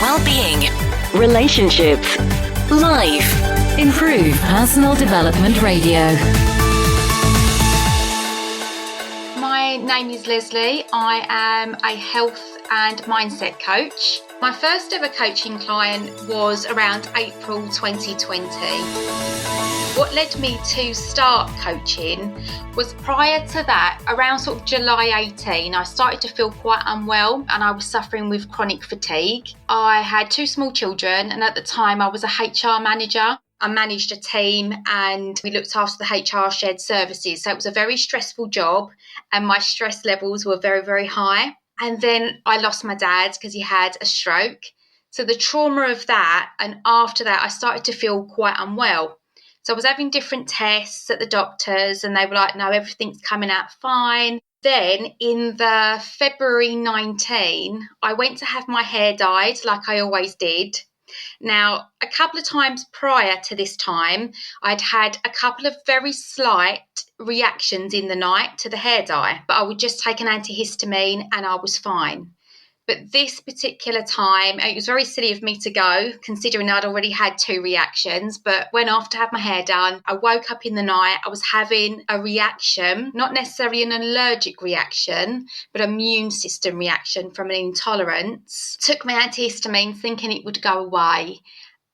well-being, relationships, life. Improve Personal Development Radio. My name is Lesley. I am a health and mindset coach. My first ever coaching client was around April 2020. What led me to start coaching was prior to that, around sort of July 18, I started to feel quite unwell and I was suffering with chronic fatigue. I had 2 small children and at the time I was a HR manager. I managed a team and we looked after the HR shared services. So it was a very stressful job and my stress levels were very, very high. And then I lost my dad because he had a stroke. So the trauma of that, and after that, I started to feel quite unwell. So I was having different tests at the doctors and they were like, no, everything's coming out fine. Then in the February 19, I went to have my hair dyed like I always did. Now, a couple of times prior to this time, I'd had a couple of very slight reactions in the night to the hair dye, but I would just take an antihistamine and I was fine. But this particular time, it was very silly of me to go, considering I'd already had 2 reactions, but went off to have my hair done. I woke up in the night, I was having a reaction, not necessarily an allergic reaction, but immune system reaction from an intolerance. Took my antihistamine thinking it would go away,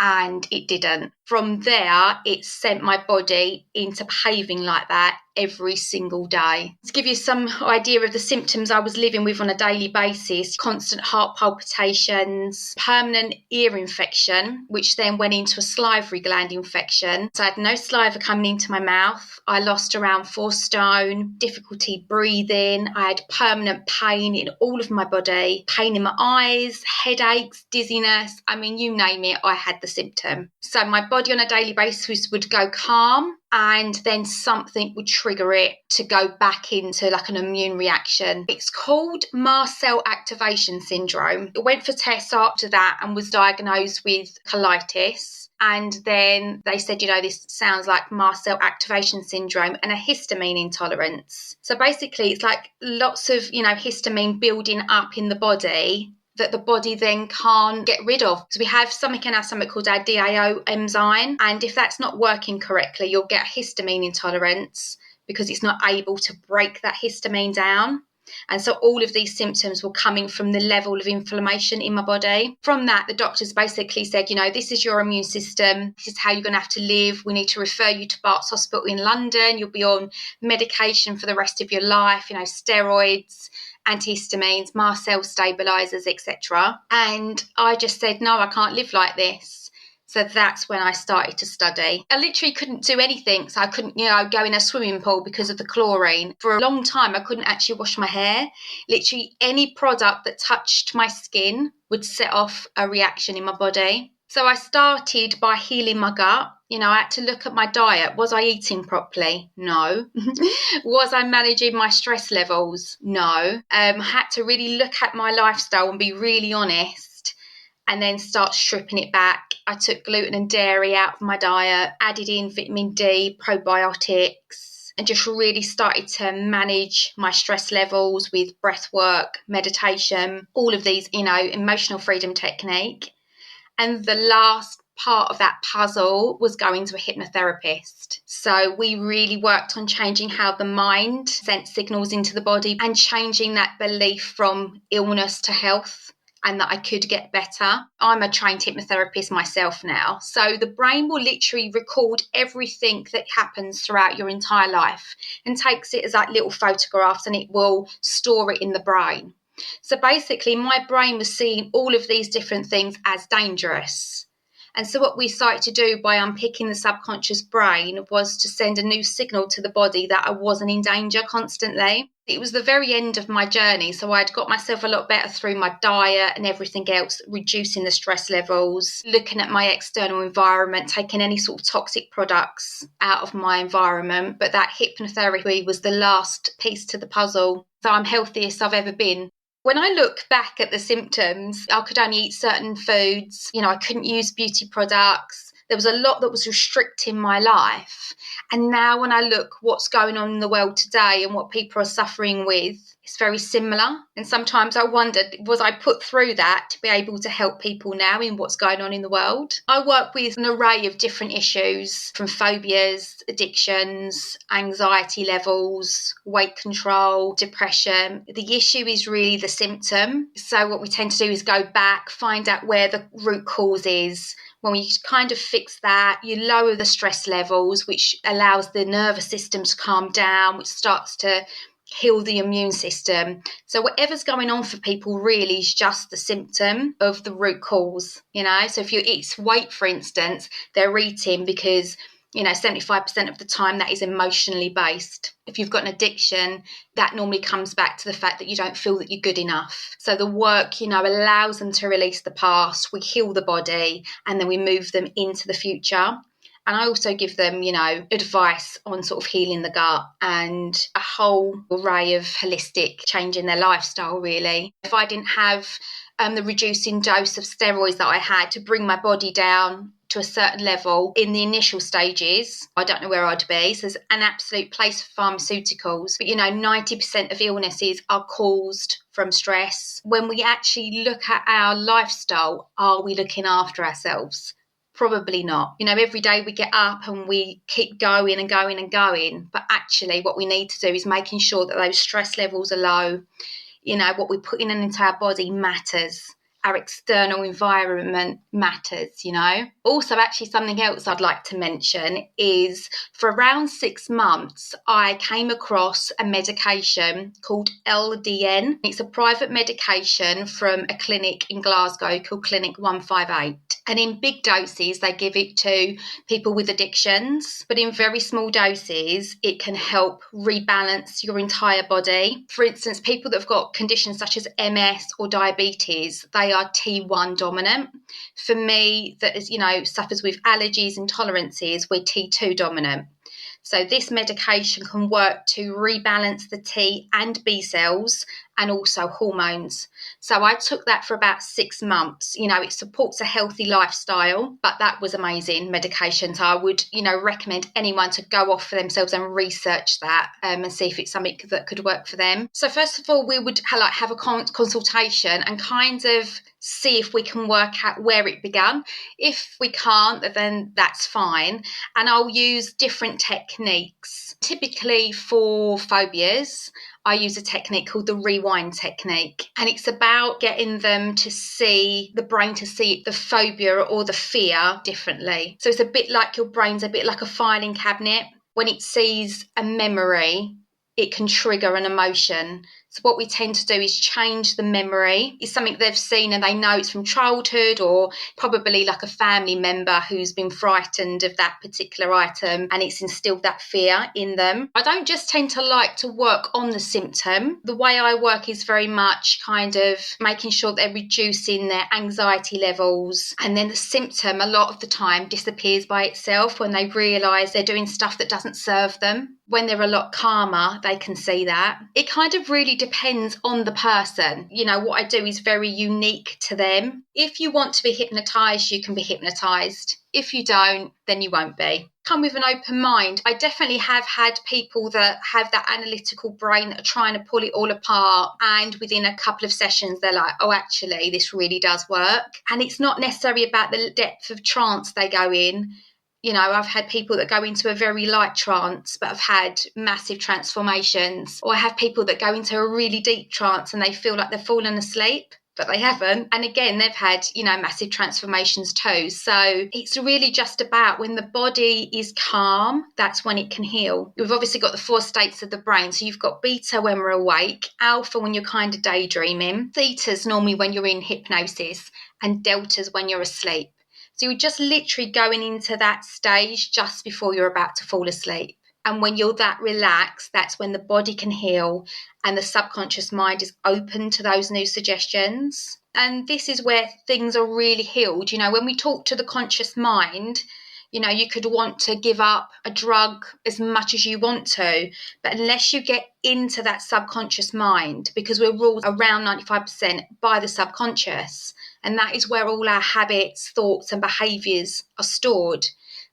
and it didn't. From there, it sent my body into behaving like that every single day. To give you some idea of the symptoms I was living with on a daily basis, constant heart palpitations, permanent ear infection, which then went into a salivary gland infection. So I had no saliva coming into my mouth. I lost around 4 stone, difficulty breathing. I had permanent pain in all of my body, pain in my eyes, headaches, dizziness. I mean, you name it, I had the symptom. So my body on a daily basis would go calm and then something would trigger it to go back into like an immune reaction. It's called Mast Cell Activation Syndrome. I went for tests after that and was diagnosed with colitis. And then they said, this sounds like Mast Cell Activation Syndrome and a histamine intolerance. So basically it's like lots of, histamine building up in the body that the body then can't get rid of. So we have something in our stomach called our DAO enzyme. And if that's not working correctly, you'll get a histamine intolerance because it's not able to break that histamine down. And so all of these symptoms were coming from the level of inflammation in my body. From that, the doctors basically said, this is your immune system. This is how you're going to have to live. We need to refer you to Bart's Hospital in London. You'll be on medication for the rest of your life, steroids, antihistamines, mast cell stabilizers, etc. And I just said, no, I can't live like this. So that's when I started to study. I literally couldn't do anything. So I couldn't, go in a swimming pool because of the chlorine. For a long time, I couldn't actually wash my hair. Literally any product that touched my skin would set off a reaction in my body. So I started by healing my gut. I had to look at my diet. Was I eating properly? No. Was I managing my stress levels? No. I had to really look at my lifestyle and be really honest and then start stripping it back. I took gluten and dairy out of my diet, added in vitamin D, probiotics, and just really started to manage my stress levels with breath work, meditation, all of these, emotional freedom technique. And the last part of that puzzle was going to a hypnotherapist. So we really worked on changing how the mind sent signals into the body and changing that belief from illness to health and that I could get better. I'm a trained hypnotherapist myself now. So the brain will literally record everything that happens throughout your entire life and takes it as like little photographs and it will store it in the brain. So basically my brain was seeing all of these different things as dangerous. And so what we started to do by unpicking the subconscious brain was to send a new signal to the body that I wasn't in danger constantly. It was the very end of my journey. So I'd got myself a lot better through my diet and everything else, reducing the stress levels, looking at my external environment, taking any sort of toxic products out of my environment. But that hypnotherapy was the last piece to the puzzle. So I'm healthiest I've ever been. When I look back at the symptoms, I could only eat certain foods. I couldn't use beauty products. There was a lot that was restricting my life. And now when I look what's going on in the world today and what people are suffering with, it's very similar. And sometimes I wondered, was I put through that to be able to help people now in what's going on in the world? I work with an array of different issues, from phobias, addictions, anxiety levels, weight control, depression. The issue is really the symptom. So what we tend to do is go back, find out where the root cause is. When we kind of fix that, you lower the stress levels, which allows the nervous system to calm down, which starts to heal the immune system. So whatever's going on for people really is just the symptom of the root cause, So if you eat weight, for instance, they're eating because 75% of the time that is emotionally based. If you've got an addiction, that normally comes back to the fact that you don't feel that you're good enough. So the work, allows them to release the past, we heal the body, and then we move them into the future. And I also give them, advice on sort of healing the gut and a whole array of holistic change in their lifestyle, really. If I didn't have the reducing dose of steroids that I had to bring my body down to a certain level in the initial stages, I don't know where I'd be. So there's an absolute place for pharmaceuticals. But 90% of illnesses are caused from stress. When we actually look at our lifestyle, are we looking after ourselves? Probably not. Every day we get up and we keep going and going and going. But actually what we need to do is making sure that those stress levels are low. What we put in and into our body matters. Our external environment matters, Also, actually, something else I'd like to mention is for around 6 months, I came across a medication called LDN. It's a private medication from a clinic in Glasgow called Clinic 158. And in big doses, they give it to people with addictions. But in very small doses, it can help rebalance your entire body. For instance, people that have got conditions such as MS or diabetes, they are T1 dominant. For me, that is, suffers with allergies, intolerances, we're T2 dominant. So this medication can work to rebalance the T and B cells and also hormones. So I took that for about 6 months. It supports a healthy lifestyle, but that was amazing medication. So I would, recommend anyone to go off for themselves and research that and see if it's something that could work for them. So first of all, we would have a consultation and kind of see if we can work out where it began. If we can't, then that's fine. And I'll use different techniques. Typically for phobias, I use a technique called the rewind technique. And it's about getting them to see, the brain to see the phobia or the fear differently. So it's a bit like your brain's a bit like a filing cabinet. When it sees a memory, it can trigger an emotion. So what we tend to do is change the memory. It's something they've seen and they know it's from childhood, or probably like a family member who's been frightened of that particular item and it's instilled that fear in them. I don't just tend to like to work on the symptom. The way I work is very much kind of making sure they're reducing their anxiety levels, and then the symptom a lot of the time disappears by itself when they realise they're doing stuff that doesn't serve them. When they're a lot calmer, they can see that. It kind of really depends on the person. What I do is very unique to them. If you want to be hypnotised, you can be hypnotised. If you don't, then you won't be. Come with an open mind. I definitely have had people that have that analytical brain that are trying to pull it all apart, and within a couple of sessions they're like, oh, actually this really does work. And it's not necessarily about the depth of trance they go in. I've had people that go into a very light trance but have had massive transformations. Or I have people that go into a really deep trance and they feel like they've fallen asleep, but they haven't. And again, they've had, massive transformations too. So it's really just about when the body is calm, that's when it can heal. We've obviously got the 4 states of the brain. So you've got beta when we're awake, alpha when you're kind of daydreaming, theta's normally when you're in hypnosis, and delta's when you're asleep. So you're just literally going into that stage just before you're about to fall asleep. And when you're that relaxed, that's when the body can heal and the subconscious mind is open to those new suggestions. And this is where things are really healed. When we talk to the conscious mind, You could want to give up a drug as much as you want to, but unless you get into that subconscious mind, because we're ruled around 95% by the subconscious, and that is where all our habits, thoughts and behaviours are stored.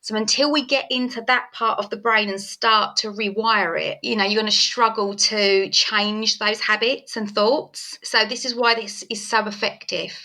So until we get into that part of the brain and start to rewire it, you're going to struggle to change those habits and thoughts. So this is why this is so effective.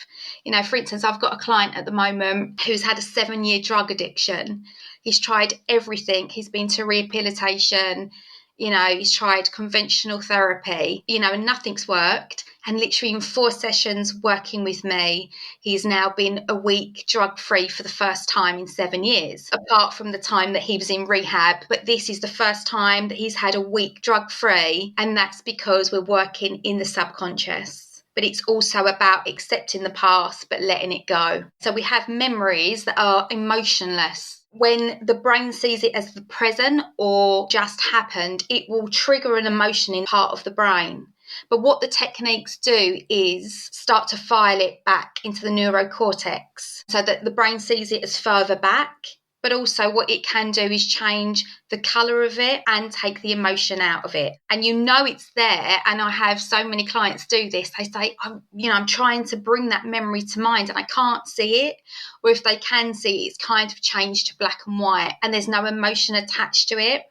For instance, I've got a client at the moment who's had a 7-year drug addiction. He's tried everything. He's been to rehabilitation, he's tried conventional therapy, and nothing's worked. And literally in 4 sessions working with me, he's now been a week drug-free for the first time in 7 years, apart from the time that he was in rehab. But this is the first time that he's had a week drug-free, and that's because we're working in the subconscious. But it's also about accepting the past but letting it go. So we have memories that are emotionless. When the brain sees it as the present or just happened, it will trigger an emotion in part of the brain. But what the techniques do is start to file it back into the neurocortex so that the brain sees it as further back. But also what it can do is change the colour of it and take the emotion out of it. And it's there. And I have so many clients do this. They say, I'm trying to bring that memory to mind and I can't see it. Or if they can see it, it's kind of changed to black and white and there's no emotion attached to it.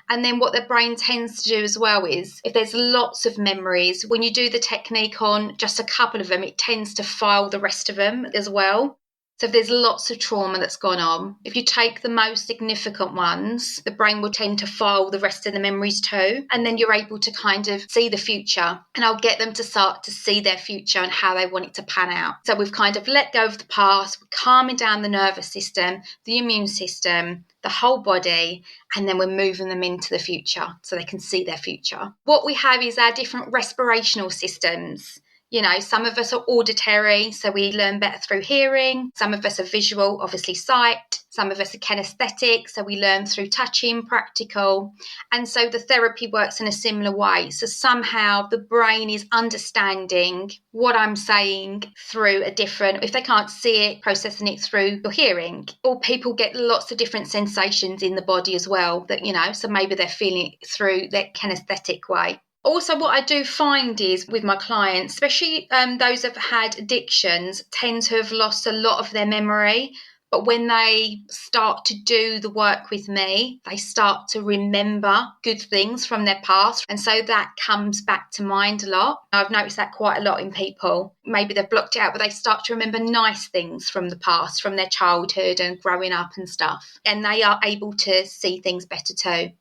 And then what the brain tends to do as well is, if there's lots of memories, when you do the technique on just a couple of them, it tends to file the rest of them as well. So if there's lots of trauma that's gone on, if you take the most significant ones, the brain will tend to file the rest of the memories too. And then you're able to kind of see the future. And I'll get them to start to see their future and how they want it to pan out. So we've kind of let go of the past, we're calming down the nervous system, the immune system, the whole body, and then we're moving them into the future so they can see their future. What we have is our different respirational systems. Some of us are auditory, so we learn better through hearing. Some of us are visual, obviously sight. Some of us are kinesthetic, so we learn through touching, practical. And so the therapy works in a similar way. So somehow the brain is understanding what I'm saying through if they can't see it, processing it through your hearing. Or people get lots of different sensations in the body as well, so maybe they're feeling it through their kinesthetic way. Also, what I do find is with my clients, especially those that have had addictions, tend to have lost a lot of their memory. But when they start to do the work with me, they start to remember good things from their past. And so that comes back to mind a lot. I've noticed that quite a lot in people. Maybe they've blocked it out, but they start to remember nice things from the past, from their childhood and growing up and stuff. And they are able to see things better too.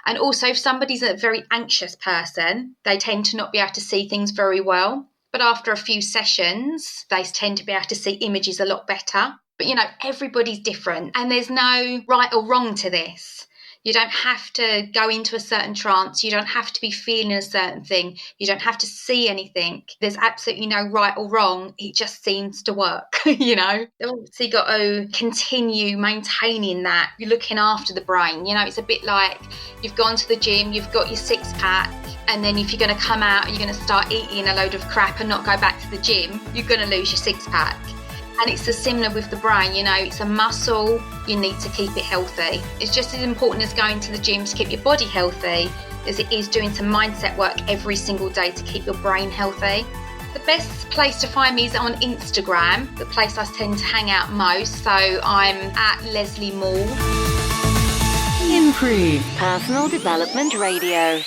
And also, if somebody's a very anxious person, they tend to not be able to see things very well. But after a few sessions, they tend to be able to see images a lot better. But, everybody's different and there's no right or wrong to this. You don't have to go into a certain trance. You don't have to be feeling a certain thing. You don't have to see anything. There's absolutely no right or wrong. It just seems to work, You've obviously got to continue maintaining that. You're looking after the brain. It's a bit like you've gone to the gym, you've got your 6-pack, and then if you're going to come out and you're going to start eating a load of crap and not go back to the gym, you're going to lose your 6-pack. And it's similar with the brain, it's a muscle, you need to keep it healthy. It's just as important as going to the gym to keep your body healthy as it is doing some mindset work every single day to keep your brain healthy. The best place to find me is on Instagram, the place I tend to hang out most. So I'm at Lesley Moule. Improve Personal Development Radio.